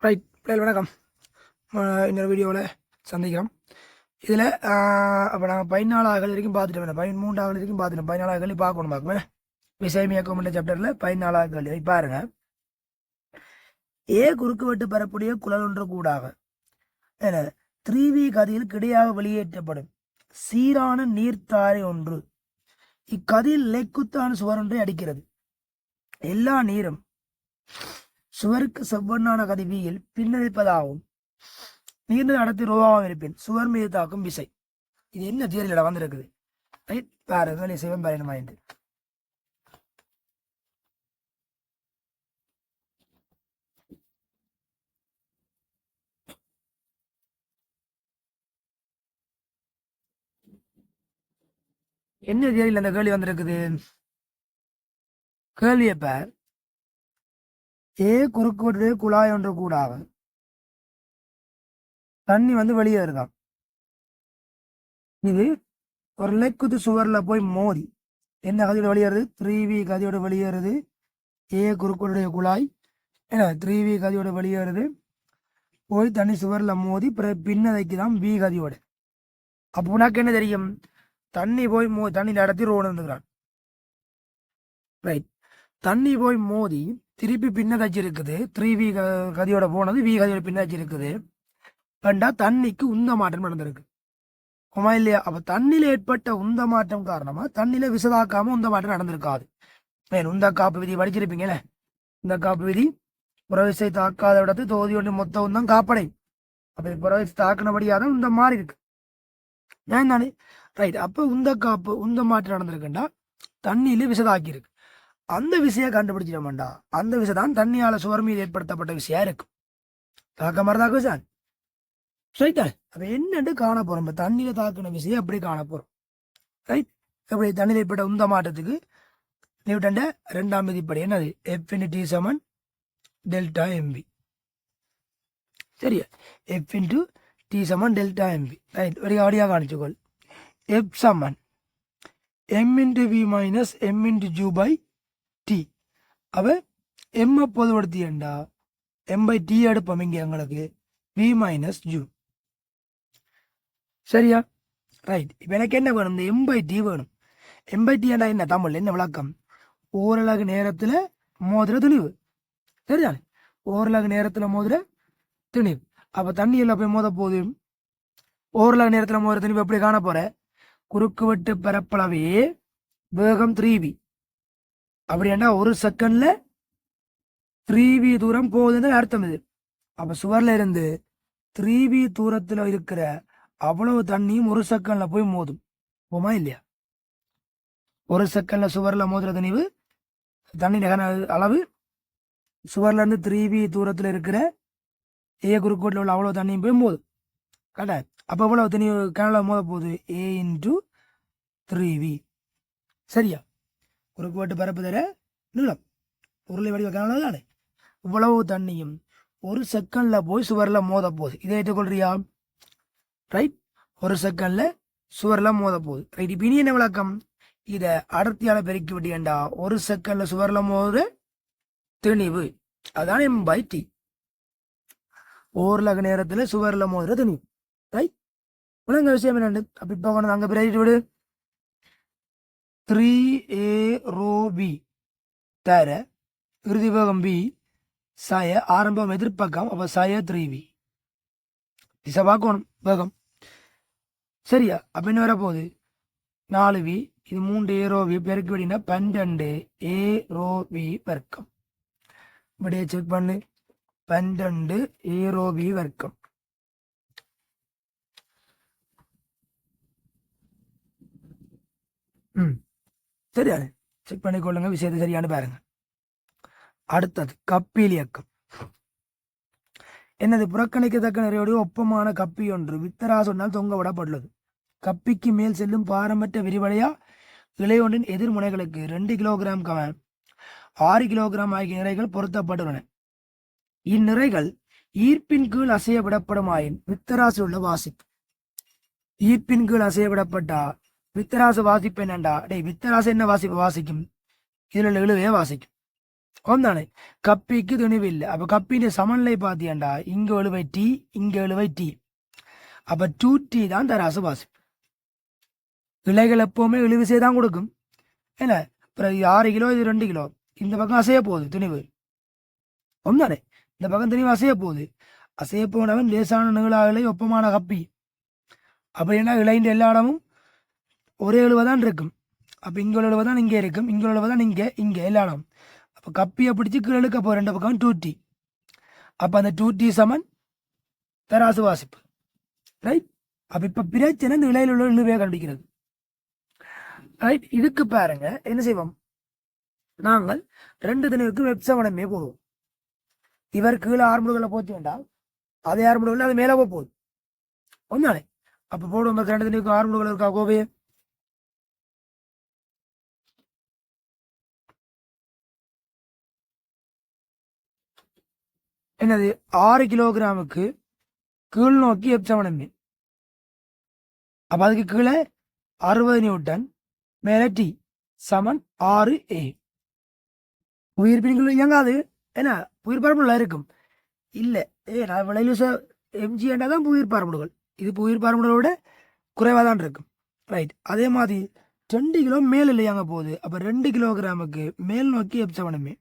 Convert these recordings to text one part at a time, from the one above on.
Right பிள்ளைகள் வணக்கம். இன்னொரு வீடியோவில் சந்திக்கிறோம். இதில் அப்போ நாங்கள் 14 வரைக்கும் பார்த்துட்டு வேணும், 13 வரைக்கும் பார்த்துட்டோம். 14 பார்க்கணும் பார்க்குமே விசைமியக்கம் என்ற சாப்டரில் 14 பாருங்க. குறுக்கு வெட்டு பெறக்கூடிய குழல் ஒன்று கூடாக 3V கதியில் கிடையாக வெளியேற்றப்படும் சீரான நீர்த்தாரை ஒன்று இக்கதியில் லெக்குத்தான சுவர் ஒன்றை அடிக்கிறது. எல்லா நீரும் சுவருக்கு செவ்வண்ணான கதிவியில் பின்னடிப்பதாகவும் நீர்ந்து நடத்தி ரோவாகவும் இருப்பேன் சுவர் மீது தாக்கும் விசை. இது என்ன தியரியில வந்திருக்குது? ரைட் பாருங்க, சிவன் பயணமாயிட்டு என்ன தியரியில் அந்த கேள்வி வந்திருக்குது? கேள்வியை பார். குறுக்கு குழாய் ஒன்று கூடாக தண்ணி வெளியேறுதான். இது ஒரு லெக்குத்து சுவர்ல போய் மோதி என்ன கதியோட வெளியேறுது? 3V கதியோட வெளியேறுது. குறுக்குடைய குழாய் 3V கதியோட வெளியேறுது. போய் தண்ணி சுவர்ல மோதி பின்னதைக்கு தான் V கதியோட. அப்போ உனக்கு என்ன தெரியும்? தண்ணி போய் தண்ணி நடத்தி ரோடு வந்துக்கிறான். ரைட், தண்ணி போய் மோதி திருப்பி பின்னதாச்சு இருக்குது. 3V கதியோட போனது V கதியோட பின்னாச்சு இருக்குது. வேண்டா தண்ணிக்கு உந்த மாற்றம் நடந்திருக்கு, ஆமா இல்லையா? அப்ப தண்ணியில ஏற்பட்ட உந்த மாற்றம் காரணமா தண்ணியில விசதாக்காம உந்த மாற்றம் நடந்திருக்காது. உந்த காப்பு விதி படிச்சிருப்பீங்களே. இந்த காப்பு விதி புறவிசை தாக்காத இடத்து தொகுதி ஒன்று மொத்த உந்தம் காப்படை. அப்ப புறவிசை தாக்கினபடியாதான் இந்த மாறி இருக்கு. ஏன் தானே? ரைட். அப்ப உந்த காப்பு உந்த மாற்றம் நடந்திருக்குண்டா தண்ணியில விசதாக்கி இருக்கு. அந்த விசையை கண்டுபிடிச்சிடமாண்டா. அந்த விசை தான் தண்ணியால சுவர் மீது ஏற்படுத்தப்பட்ட விசையா இருக்கும். தாக்க மாதிரி தாக்கு சார். ரைட்டா? அப்ப என்னன்னு காண போறோம்? தண்ணியில தாக்குன விசையை அப்படி காண போறோம். ரைட். எப்படி தண்ணியில் ஏற்பட்ட உந்த மாற்றத்துக்கு நியூட்டன்ட 2ஆம் விதிப்படி என்னது? F × T = ΔMV. சரியா? F × T = ΔMV. ரைட். ஒரு ஆடியா காணிச்சுக்கோள். F = m × V - m × U/T. அவ m பொதுப்படுத்தியண்டா m/T எடுப்போம் இங்க எங்களுக்கு V - U. சரியா? ரைட். இப்ப எனக்கு என்ன வேணும்? இந்த m/T வேணும். m/T என்ன தமிழ் என்ன விளக்கம்? ஓரளவு நேரத்துல மோதிர துணிவு. சரிதானே? ஓரளவு நேரத்துல மோதிர துணிவு. அப்ப தண்ணி எல்லாம் போய் மோத போகுது. ஓரளவு நேரத்துல மோதிர துணிவு எப்படி காண போற? குறுக்கு வெட்டு பரப்பளவே வேகம் 3V. அப்படின்னா ஒரு செகண்ட்ல 3V தூரம் போகுதுன்னு அர்த்தம் இது. அப்ப சுவர்ல இருந்து 3V தூரத்துல இருக்கிற அவ்வளவு தண்ணியும் ஒரு செகண்ட்ல போய் மோதும். போமா இல்லையா? ஒரு செகண்ட்ல சுவர்ல மோதுற தண்ணிவு தண்ணி அளவு சுவர்ல இருந்து 3V தூரத்துல இருக்கிற குறுக்கோட்டில் உள்ள அவ்வளவு தண்ணியும் போய் மோதும். கரெக்டா? அப்ப அவ்வளவு தண்ணி கிணல மோத போகுது A × 3V. சரியா? குறுக்குவெட்டு பரப்பு தர நீளம் உருளை வடிவ கிணறு தானே. இவ்வளவு தண்ணியும் ஒரு செகண்ட்ல போய் சுவர்ல மோத போகுது. இதை ஏற்றுக்கொள்றியா? ரைட். ஒரு செகண்ட்ல சுவர்ல மோத போகுது. ரைட். இப்ப இனி என்ன விளக்கம்? இத அடர்த்தியால பெருக்கி விட்டியண்டா ஒரு செகண்ட்ல சுவர்ல மோதுற திணிவு அதான் m/T. ஓரளவு நேரத்துல சுவர்ல மோதுற திணிவு. ரைட். உலக விஷயம் என்ன? அப்ப இப்ப கொண்டு அங்க பிரிச்சு விடு. 3A ρV தர இறுதி வேகம் V சாய ஆரம்பம் எதிர்ப்பக்கம். அப்ப சாய 3V திசை பார்க்கணும் வேகம். சரியா? அப்ப என்ன வரப்போகுது? 4V. இது 3 AρV பெருக்கி விடினா 12 AρV வர்க்கம். இப்படியே செக் பண்ணு. 12 AρV வர்க்கம். சரியா? செக் பண்ணிக்கொள்ளுங்க, விஷயத்தை சரியான பாருங்க. அடுத்தது கப்பியில் இயக்கம். என்னது? புறக்கணிக்கத்தக்க நிறையோடைய ஒப்பமான கப்பி ஒன்று வித்தராசொன்னால் தொங்க விடப்பட்டுள்ளது. கப்பிக்கு மேல் செல்லும் பாரமற்ற விரிவடையா இலையொன்றின் எதிர்முனைகளுக்கு 2 கிலோகிராம் 6 கிலோகிராம் ஆகிய நிறைகள் பொருத்தப்பட்டுள்ளன. இந்நிறைகள் ஈர்ப்பின் கீழ் அசைய விடப்படுமாயின் வித்தராசு உள்ள வாசிப்பு. ஈர்ப்பின் கீழ் அசைய விடப்பட்டா வித்தராசு வாசிப்பு என்னண்டா? வித்தராசு என்ன வாசிப்பு வாசிக்கும்? இதுல இழுவைய வாசிக்கும். ஒன்றானே கப்பிக்கு துணிவு இல்லை. அப்போ கப்பின் சமநிலை பார்த்தியாண்டா இங்கே எழுவை டி இங்கே எழுவை டி. அப்போ 2T தான் தராசு வாசிப்பு. இலைகள் எப்போவுமே இழுவிசை தான் கொடுக்கும். ஏன்னா இப்போ 6 கிலோ இது 2 கிலோ, இந்த பக்கம் அசைய போகுது துணிவு ஒன்றானே, இந்த பக்கம் துணிவு அசைய போகுது. அசைய போனவன் லேசான நீளாகலை ஒப்பமான கப்பி. அப்படின்னா இலைன்ற எல்லா இடமும் ஒரே எழுவதான் இருக்கும். அப்போ இங்கே எழுவதான் இங்கே இருக்கும், இங்கே எழுவதான் இங்கே இங்கே எல்லா இடம். அப்போ கப்பியை பிடிச்சி கீழே இழுக்க போகிற 2 பக்கம் 2T. அப்போ அந்த 2T சமன் தராசு வாசிப்பு. ரைட். அப்போ இப்போ பிரச்சனை இந்த இலையில் உள்ள இழுவையை கண்டுபிடிக்கிறது. ரைட். இதுக்கு பாருங்க என்ன செய்வோம், நாங்கள் 2 தினவுக்கு வெப்சவனமே போடுவோம். இவர் கீழே ஆர்முடுகளை போச்சு வேண்டாம், அதே ஆர்முடுகள் அது மேலே போகுது ஒன்றாலே. அப்போ போடுவோம் 2 தினவுக்கு ஆர்முடுகள் இருக்கா கோவையே. என்னது 6 கிலோகிராமுக்கு கீழ் நோக்கி எப்சவனமே. அப்போ அதுக்கு கீழே 60 நியூட்டன், மேலே டி சமன் 6A. உயிர் பிரிவுகள் இயங்காது. ஏன்னா உயிர் பரம்புல இருக்கும் இல்லை. நான் விளையிலுச எம்ஜிஏண்டா தான் உயிர் பரம்புகள். இது உயிர் பரம்புகளோட குறைவாக தான் இருக்கும். ரைட். அதே மாதிரி 2 கிலோ மேல் இல்லையாங்க போகுது. அப்போ 2 கிலோகிராமுக்கு மேல் நோக்கி எப்சவனமே.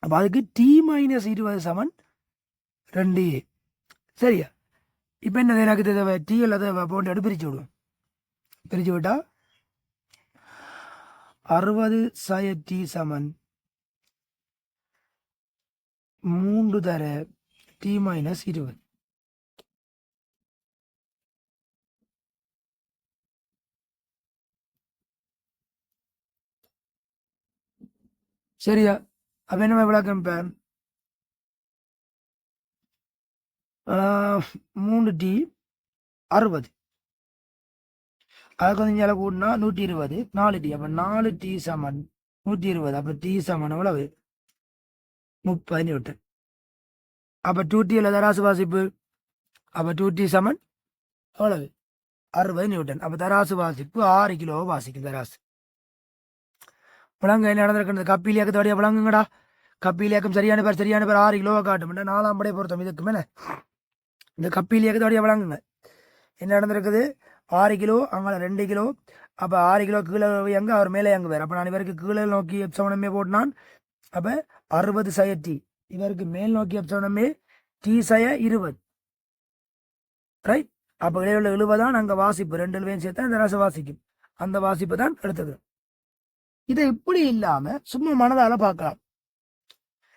அப்போ அதுக்கு T-20 சமன் 2A. சரியா? இப்போ என்ன எனக்கு தேவை டி அல்லது போன்ற எடுத்து பிரித்து விடுவோம். பிரித்து விட்டா 60 T சமன் 3 தர T-20. சரியா? அப்போ என்ன விளக்கம் இப்போ 3T 60, அதுக்கு வந்து இங்கே கூட்டினா 120, 4T. அப்போ 4T சமன் 120. அப்போ T சமன் எவ்வளவு 30 நியூட்டன். அப்போ 2T இல்லை தராசு வாசிப்பு. அப்போ 2T சமன் எவ்வளவு 60 நியூட்டன். அப்போ தராசு வாசிப்பு 6 கிலோ வாசிக்கும் தராசு. விளங்க என்ன நடந்திருக்கிறது, கப்பில் இயக்கத்தோடைய விளங்குங்கடா. கப்பில் இயக்கம் சரியான பேர் 6 கிலோவை காட்டும். 4ஆம் படை பொருத்தம் இதுக்கு மேலே இந்த கப்பில் இயக்கத்தோடைய விளங்குங்க. என்ன நடந்திருக்குது, 6 கிலோ அங்கே 2 கிலோ. அப்போ 6 கிலோ கீழே எங்கே அவர் மேலே எங்கே வேறு. அப்போ நான் இவருக்கு கீழே நோக்கி எப்சவனமே போட்டினான். அப்போ 60 சய டி. இவருக்கு மேல் நோக்கி எப்சவனமே T/20. ரைட். அப்போ இடையில 70 அங்கே வாசிப்பு 2 எழுவையும் சேர்த்தா இந்த ரச வாசிக்கும். அந்த வாசிப்பு தான் எடுத்தது. இதை இப்படி இல்லாமல் சும்மா மனதால் பார்க்கலாம்.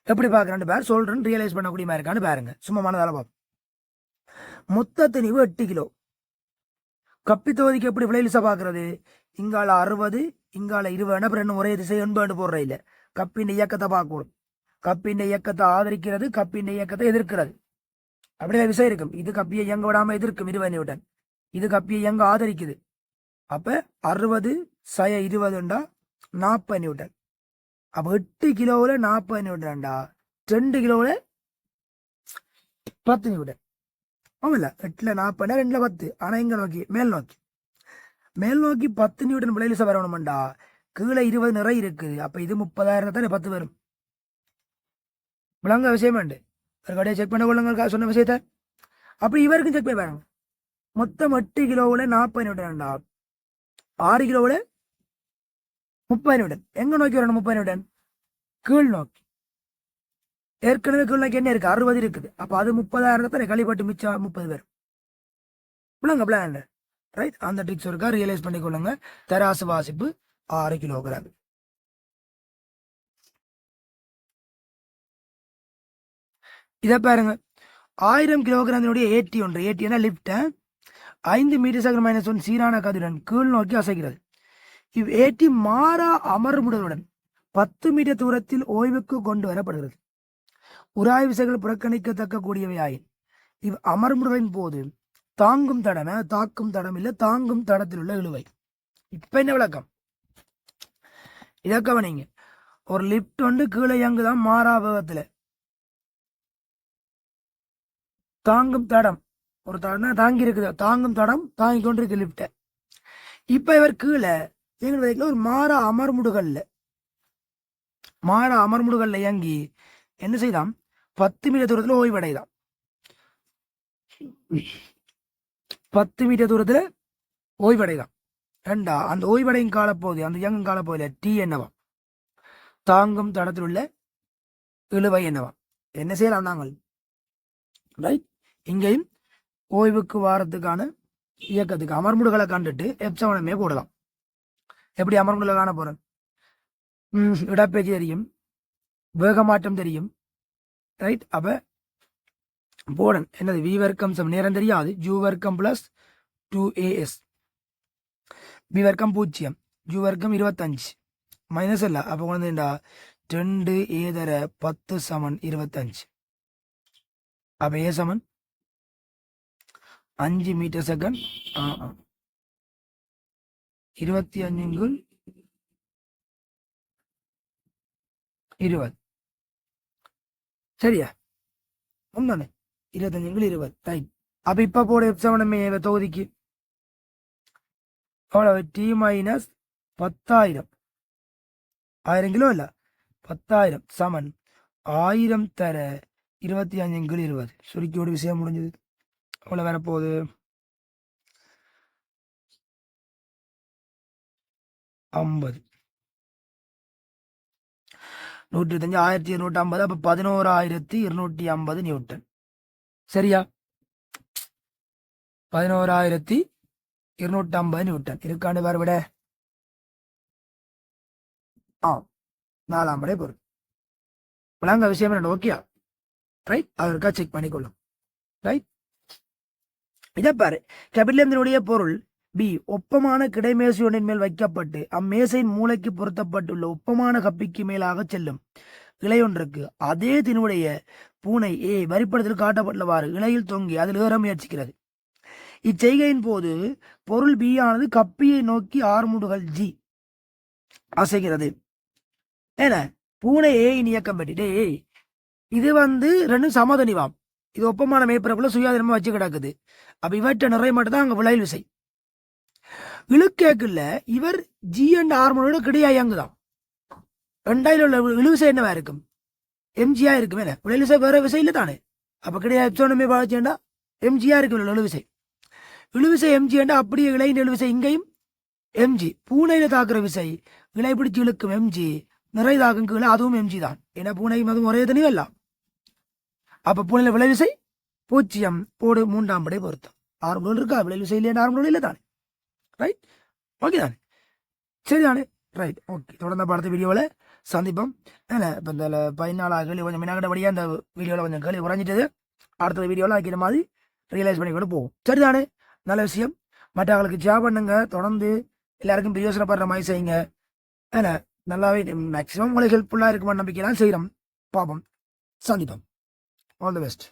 எப்படி பார்க்குறான்னு பேர் சொல்கிறேன்னு ரியலைஸ் பண்ணக்கூடிய மாதிரி இருக்கான்னு பாருங்க. சும்மா மனதால் பார்ப்போம். மொத்த திணிவு 8 கிலோ. கப்பி தொகுதிக்கு எப்படி விளையிலிசா பார்க்கறது, இங்கால 60 இங்கால 20. அப்புறம் ஒரே திசை என்பாண்டு போடுற இல்லை. கப்பின் இயக்கத்தை பார்க்கணும். கப்பின் இயக்கத்தை ஆதரிக்கிறது, கப்பின் இயக்கத்தை எதிர்க்கிறது. அப்படியே விஷயம் இருக்கும். இது கப்பியை இயங்க விடாம எதிர்க்கும் 20 நியூட்டன். இது கப்பியை இயங்க ஆதரிக்குது. அப்ப 60 சய 20 40 நியூட்டன். அப்போ 8 கிலோவில் 40 நியூட்டன்டா 2 கிலோவில் 10 நியூட்டன். ஆமாம்ல, 8ல் 40 2ல் 10. ஆனால் இங்கே நோக்கி மேல் நோக்கி 10 நியூட்டன் விளையிலிச வரணும்டா. கீழே 20 நிறை இருக்குது. அப்போ இது 30,000 தானே 10 வரும். விளங்க விஷயம் வேண்டு ஒரு கடையை செக் பண்ண கொள்ளுங்க சொன்ன விஷயத்த. அப்படி இவருக்கும் செக் பண்ணி பாருங்க. மொத்தம் 8 கிலோவில் 40 நியூட்டன்டா, 6 கிலோவில் 30 நியூட்டன். எங்க நோக்கி வரணும் 30 நியூட்டன்? கீழ் நோக்கி. ஏற்கனவே கீழ் நோக்கி என்ன இருக்கு 60 இருக்குது. அப்போ அது 30,000 கழிப்பட்டு மிச்சம் 30 பேர். விளங்க பிளான். ரைட். அந்த ட்ரிக்ஸ் இருக்கா ரியலைஸ் பண்ணிக்கொள்ளுங்க. தராசு வாசிப்பு 6 கிலோகிராம். இதை பாருங்க, 1000 கிலோகிராமினுடைய ஏடி ஒன்று. ஏடினா லிப்ட் 5 மீட்டர் சகர் -1 சீரான கதிருடன் கீழ் நோக்கி அசைகிறது. இவ் ஏடி மாறா அமர்முடலுடன் 10 மீட்டர் தூரத்தில் ஓய்வுக்கு கொண்டு வரப்படுகிறது. உராய் விசைகள் புறக்கணிக்கத்தக்க கூடியவையாயின் இவ் அமர்முடலின் போது தாங்கும் தடம் இல்ல தாங்கும் தடத்தில் உள்ள இழுவை. இப்ப என்ன விளக்கம் இதை கவனிங்க. ஒரு லிப்ட் வந்து கீழே இயங்குதான் மாறா வேகத்துல. தாங்கும் தடம் ஒரு தடம் தாங்கி இருக்குது. தாங்கும் தடம் தாங்கி கொண்டு இருக்கு லிப்ட. இப்ப இவர் கீழே எங்களுக்கு ஒரு மாறா அமர்முடுகள்ல மாடா அமர்முடுகள்ல இயங்கி என்ன செய்தான் 10 மீட்டர் தூரத்துல ஓய்வடைதான். 10 மீட்டர் தூரத்துல ஓய்வடைதான். ரெண்டா அந்த ஓய்வடையும் காலப்பகுதி அந்த இயங்கும் காலப்பகுதியில டி என்னவா தாங்கும் தடத்தில் உள்ள இழுவை என்னவா என்ன செய்யலாம் நாங்கள் ரைட். இங்கேயும் ஓய்வுக்கு வாரத்துக்கான இயக்கத்துக்கு அமர்முடுகளை கண்டுட்டு எப்சவனமே போடலாம். எப்படி அமர்முடுகளை காண போறேன்? இடப்பேச்சு தெரியும், வேகமாற்றம் தெரியும், ரைட். அப்ப போடன் என்னது வி வர்க்கம் சம் நேரம் தெரியாது, ஜூ வர்க்கம் பிளஸ் 2as, பி வர்க்கம் 0, ஜூ வர்க்கம் 25 மைனஸ் இல்ல. அப்போ வந்து 2 ஏதர 10 சமன் 25. அப்ப ஏ சமன் 5 மீட்டர் செகண்ட் 25 20 சரியா ஒன்றானே 25 20 ரைட். அப்ப இப்ப போட எப்சவனமே தொகுதிக்கு எவ்வளவு டி மைனஸ் 10,000 1000 கிலோ இல்ல 10,000 சமன் 1000 தர 25 20 சுருக்கியோட விஷயம் முடிஞ்சது. அவ்வளவு வரப்போகுது 50 125 1250. அப்ப 11,250 நியூட்டன். சரியா 11,250 நியூட்டன் இருக்காண்டு வரவிட 4ஆம் படை பொருள் விளங்க விஷயம் என்ன ஓகேயா ரைட். அதற்கா செக் பண்ணிக்கொள்ளும் ரைட். இதை பாரு கேபிட்டல் பொருள் பி ஒப்பமான கிடைமேசையொன்றின் மேல் வைக்கப்பட்டு அம்மேசையின் மூளைக்கு பொருத்தப்பட்டுள்ள ஒப்பமான கப்பிக்கு மேலாக செல்லும் இலையொன்றுக்கு அதே தினுடைய பூனை ஏ வரிப்படத்தில் காட்டப்பட்டுள்ளவாறு இலையில் தொங்கி அதில் ஏற முயற்சிக்கிறது. இச்செய்கையின் போது பொருள் பி ஆனது கப்பியை நோக்கி ஆர்முடுகள் ஜி அசைகிறது. ஏன பூனை ஏயின் இயக்கம் பெற்றிட்டே இது வந்து ரெண்டும் சமதனிவாம். இது ஒப்பமான மேற்பரப்புல சுயாதீனமா வச்சு கிடக்குது. அப்ப இவற்றை நிறைய மட்டும் தான் அங்க விளையல் விசை இழுக்கேக்குள்ள இவர் ஜி அண்ட் ஆர்மோட கிடையா இயங்குதான். 2000 உள்ள இழுவிசை என்னவா இருக்கும் எம்ஜியா இருக்கும். என்ன விளையல் விசை வேற விசை இல்லை தானே. அப்ப கிடையா எப்சோனமே பாதிச்சேன்டா எம்ஜியா இருக்கும் இழுவிசை. இழுவிசை எம்ஜிண்டா அப்படியே இளையின் இழுவிசை இங்கேயும் எம்ஜி. பூனையில தாக்குற விசை இலை பிடிச்சு இழுக்கும் எம்ஜி, நிறை தாக்கும் கீழே அதுவும் எம்ஜி தான். ஏன்னா பூனையும் அதுவும் ஒரே தனியும் இல்ல. அப்ப பூனையில விளை விசை 0 போடு 3ஆம் படை பொருத்தம். 6 இருக்கா விளை விசை இல்லையா 6 இல்லை தானே ரைட். ஓகே தானே சரிதானே ரைட். ஓகே தொடர்ந்த படத்த வீடியோவில் சந்திப்போம். இப்போ இந்த 14 கேள்வி கொஞ்சம் மின்னாகட்டபடியாக அந்த வீடியோவில் கொஞ்சம் கேள்வி குறைஞ்சிட்டது. அடுத்த வீடியோவில் ஆக்கிற மாதிரி ரியலைஸ் பண்ணி கூட போகும். சரிதானே நல்ல விஷயம். மற்றவங்களுக்கு ஜாப் பண்ணுங்க, தொடர்ந்து எல்லாருக்கும் பிரயோசனப்படுற மாதிரி செய்யுங்க. நல்லாவே மேக்ஸிமம் உங்களுக்கு ஹெல்ப்ஃபுல்லாக இருக்குமான நம்பிக்கையெல்லாம் செய்கிறோம். பார்ப்போம், சந்திப்போம். All the best.